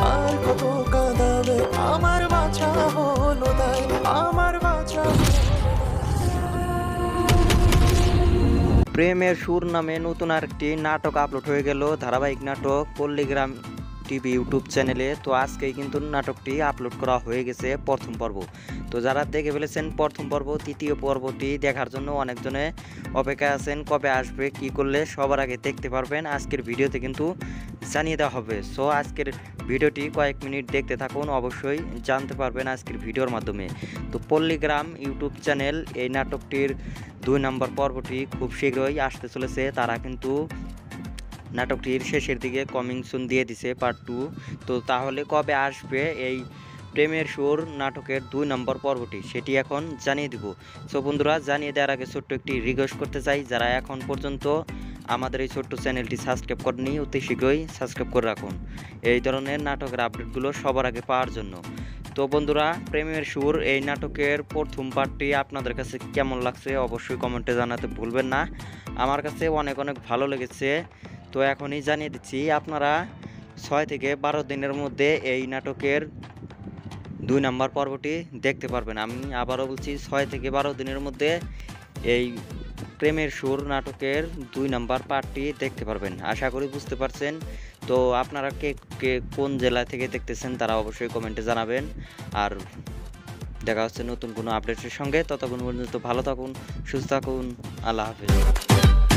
আর কত কাঁদাবে আমার বাঁচা হলো তাই, আমার বাঁচা প্রেমের সুর নামে নতুন আরেকটি নাটক আপলোড হয়ে গেল, ধারাবাহিক নাটক পল্লীগ্রাম টিভি ইউটিউব চ্যানেলে। তো আজকেই কিন্তু নাটকটি আপলোড করা হয়ে গেছে প্রথম পর্ব। তো যারা দেখে ফেলেছেন প্রথম পর্ব, তৃতীয় পর্বটি দেখার জন্য অনেকজনে অপেক্ষায় আছেন কবে আসবে, কি করলে সবার আগে দেখতে পারবেন আজকের ভিডিওতে কিন্তু জানিয়ে দেওয়া হবে। সো আজকের ভিডিওটি কয়েক মিনিট দেখতে থাকুন, অবশ্যই জানতে পারবেন আজকের ভিডিওর মাধ্যমে। তো পল্লীগ্রাম ইউটিউব চ্যানেল এই নাটকটির 2 নম্বর পর্বটি খুব শীঘ্রই আসতে চলেছে। তারা কিন্তু নাটকটির শেষের দিকে কমিং সুন দিয়ে দিছে পার্ট 2। তো তাহলে কবে আসবে এই প্রেমের সুর নাটকের 2 নম্বর পর্বটি, সেটি এখন জানিয়ে দিব। সো বন্ধুরা, জানিয়ে দেওয়ার আগে ছোট্ট একটি রিকোয়েস্ট করতে চাই, যারা এখন পর্যন্ত আমাদের এই ছোট্ট চ্যানেলটি সাবস্ক্রাইব করেনি অতি শীঘ্রই সাবস্ক্রাইব করে রাখুন এই ধরনের নাটকের আপডেটগুলো সবার আগে পাওয়ার জন্য। তো বন্ধুরা, প্রেমের সুর এই নাটকের প্রথম পার্টটি আপনাদের কাছে কেমন লাগছে অবশ্যই কমেন্টে জানাতে ভুলবেন না। আমার কাছে অনেক অনেক ভালো লেগেছে। তো এখনই জানিয়ে দিচ্ছি, আপনারা 6 থেকে 12 দিনের মধ্যে এই নাটকের 2 নম্বর পর্বটি দেখতে পারবেন। আমি আবারও বলছি, 6 থেকে 12 দিনের মধ্যে এই প্রেমের সুর নাটকের 2 নম্বর পার্টটি দেখতে পারবেন। আশা করি বুঝতে পারছেন। তো আপনারা কে কোন জেলা থেকে দেখতেছেন তারা অবশ্যই কমেন্টে জানাবেন। আর দেখা হচ্ছে নতুন কোনো আপডেটের সঙ্গে। ততক্ষণ পর্যন্ত ভালো থাকুন, সুস্থ থাকুন। আল্লাহ হাফেজ।